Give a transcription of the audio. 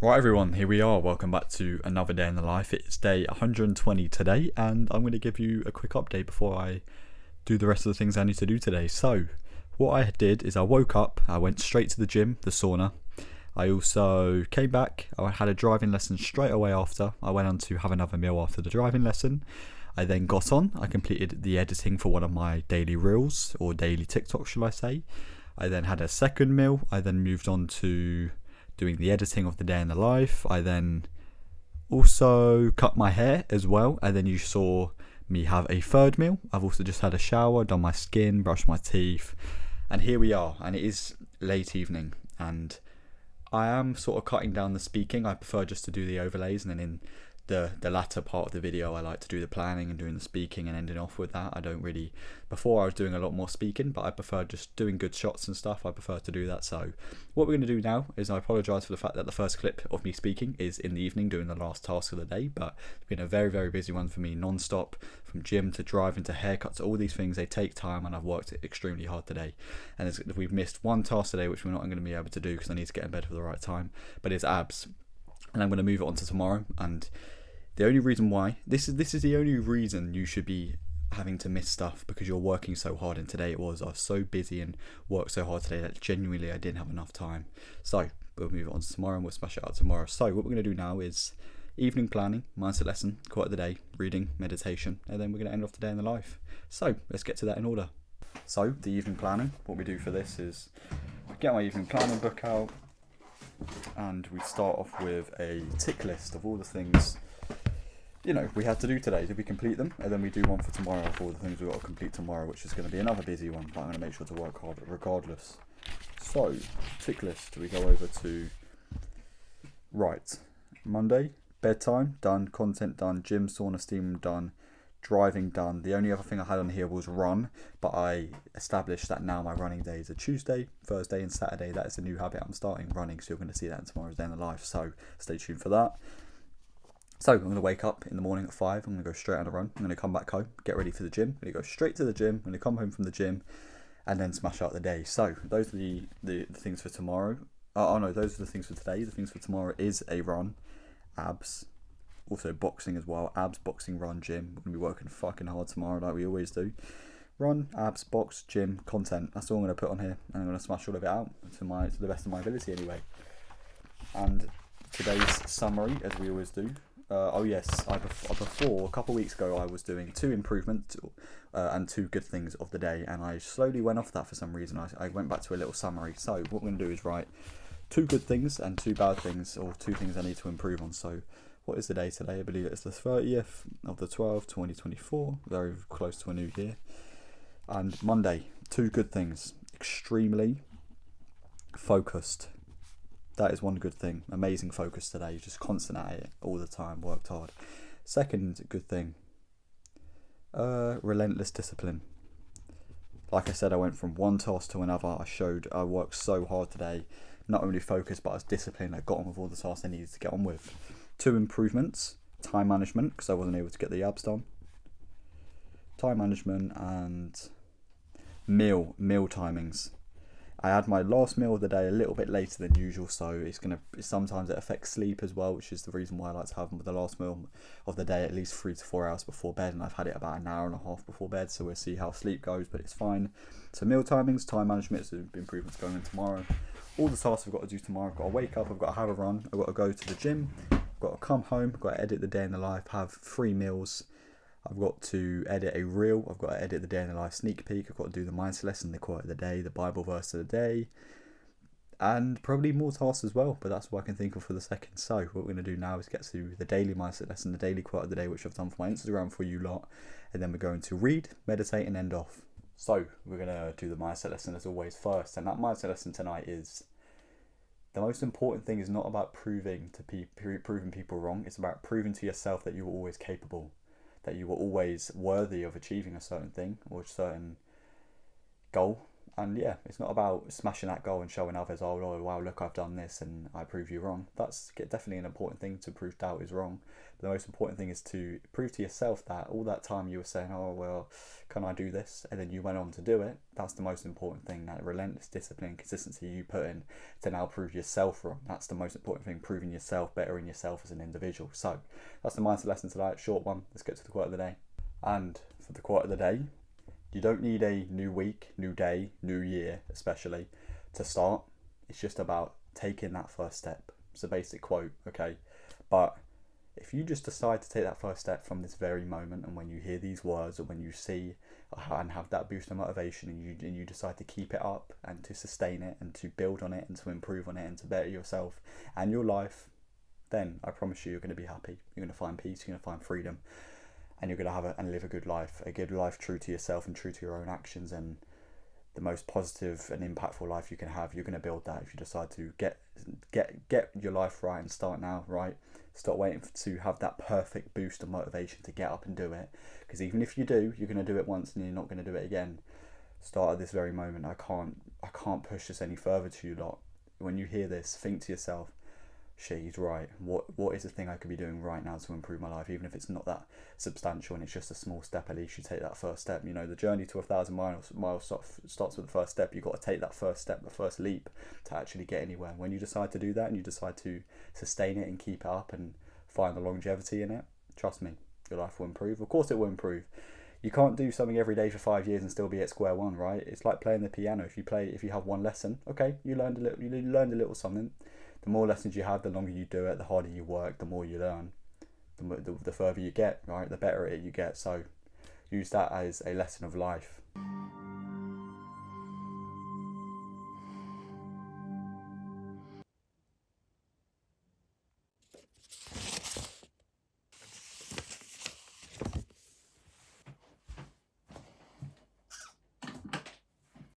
Right everyone, here we are. Welcome back to another day in the life. It's day 120 today, and I'm going to give you a quick update before I do the rest of the things I need to do today. So, what I did is I woke up, I went straight to the gym, the sauna. I also came back, I had a driving lesson straight away after. I went on to have another meal after the driving lesson. I then got on, I completed the editing for one of my daily reels, or daily TikTok shall I say. I then had a second meal, I then moved on to doing the editing of the day in the life. I then also cut my hair as well, and then you saw me have a third meal. I've also just had a shower, done my skin, brushed my teeth, and here we are. And it is late evening, and I am sort of cutting down the speaking. I prefer just to do the overlays, and then in the latter part of the video I like to do the planning and doing the speaking and ending off with that. I don't really, before I was doing a lot more speaking, but I prefer just doing good shots and stuff. I prefer to do that. So what we're going to do now is I apologise for the fact that the first clip of me speaking is in the evening doing the last task of the day, but it's been a very, very busy one for me, non-stop, from gym to driving to haircuts. All these things, they take time, and I've worked extremely hard today, and we've missed one task today which we're not going to be able to do because I need to get in bed for the right time, but it's abs, and I'm going to move it on to tomorrow. And the only reason why, this is the only reason you should be having to miss stuff, because you're working so hard, and today I was so busy and worked so hard today that genuinely I didn't have enough time. So we'll move it on to tomorrow and we'll smash it out tomorrow. So what we're going to do now is evening planning, mindset lesson, quote of the day, reading, meditation, and then we're going to end off the day in the life. So let's get to that in order. So the evening planning, what we do for this is get my evening planning book out, and we start off with a tick list of all the things we had to do today. Did we complete them? And then we do one for tomorrow of all the things we've got to complete tomorrow, which is going to be another busy one, but I'm going to make sure to work hard regardless. So, tick list, we go over to, right, Monday, bedtime, done, content done, gym, sauna, steam done, driving done. The only other thing I had on here was run, but I established that now my running days are Tuesday, Thursday and Saturday. That is a new habit I'm starting, running, so you're going to see that in tomorrow's day in the life, so stay tuned for that. So I'm going to wake up in the morning at 5, I'm going to go straight on a run, I'm going to come back home, get ready for the gym, I'm going to go straight to the gym, I'm going to come home from the gym, and then smash out the day. So those are the things for tomorrow. Those are the things for today. The things for tomorrow is a run, abs, also boxing as well, abs, boxing, run, gym. We're going to be working fucking hard tomorrow like we always do. Run, abs, box, gym, content, that's all I'm going to put on here, and I'm going to smash all of it out to the best of my ability anyway. And today's summary, as we always do. Before, a couple of weeks ago, I was doing 2 improvements and 2 good things of the day, and I slowly went off that for some reason. I went back to a little summary. So what we're going to do is write 2 good things and 2 bad things, or 2 things I need to improve on. So what is the day today? I believe it's the 30th of the 12th, 2024, very close to a new year. And Monday, 2 good things, extremely focused. That is one good thing. Amazing focus today. Just constant at it all the time. Worked hard. Second good thing. Relentless discipline. Like I said, I went from one task to another. I worked so hard today. Not only focused, but I was disciplined. I got on with all the tasks I needed to get on with. 2 improvements. Time management, because I wasn't able to get the abs done. time management, and meal timings. I had my last meal of the day a little bit later than usual, so sometimes it affects sleep as well, which is the reason why I like to have the last meal of the day at least 3 to 4 hours before bed, and I've had it about an hour and a half before bed, so we'll see how sleep goes, but it's fine. So meal timings, time management, so improvements going in tomorrow. All the tasks I've got to do tomorrow: I've got to wake up, I've got to have a run, I've got to go to the gym, I've got to come home, I've got to edit the day in the life, have 3 meals, I've got to edit a reel, I've got to edit the day in the life sneak peek, I've got to do the mindset lesson, the quote of the day, the Bible verse of the day, and probably more tasks as well, but that's what I can think of for the second. So what we're going to do now is get to the daily mindset lesson, the daily quote of the day, which I've done for my Instagram for you lot, and then we're going to read, meditate, and end off. So we're going to do the mindset lesson as always first, and that mindset lesson tonight is: the most important thing is not about proving people wrong, it's about proving to yourself that you were always capable, that you were always worthy of achieving a certain thing or a certain goal. And yeah, it's not about smashing that goal and showing others, oh wow, look, I've done this and I prove you wrong. That's definitely an important thing, to prove doubt is wrong. But the most important thing is to prove to yourself that all that time you were saying, oh well, can I do this? And then you went on to do it. That's the most important thing, that relentless discipline and consistency you put in to now prove yourself wrong. That's the most important thing, proving yourself, bettering yourself as an individual. So that's the mindset lesson tonight, short one. Let's get to the quote of the day. And for the quote of the day, you don't need a new week, new day, new year, especially, to start. It's just about taking that first step. It's a basic quote, okay? But if you just decide to take that first step from this very moment, and when you hear these words, or when you see and have that boost of motivation, and you decide to keep it up and to sustain it and to build on it and to improve on it and to better yourself and your life, then I promise you're going to be happy. You're going to find peace, you're going to find freedom. And you're going to have and live a good life true to yourself and true to your own actions, and the most positive and impactful life you can have. You're going to build that if you decide to get your life right and start now, right? Stop waiting to have that perfect boost of motivation to get up and do it, because even if you do, you're going to do it once and you're not going to do it again. Start at this very moment. I can't push this any further to you lot. When you hear this, think to yourself, shit, he's right. What is the thing I could be doing right now to improve my life? Even if it's not that substantial and it's just a small step, at least you take that first step. You know, the journey to 1,000 miles starts with the first step. You've got to take that first step, the first leap, to actually get anywhere. When you decide to do that and you decide to sustain it and keep it up and find the longevity in it, trust me, your life will improve. Of course it will improve. You can't do something every day for 5 years and still be at square one, right? It's like playing the piano. If you have one lesson, okay, you learned a little something. The more lessons you have, the longer you do it, the harder you work, the more you learn, the further you get, right? The better at it you get. So use that as a lesson of life.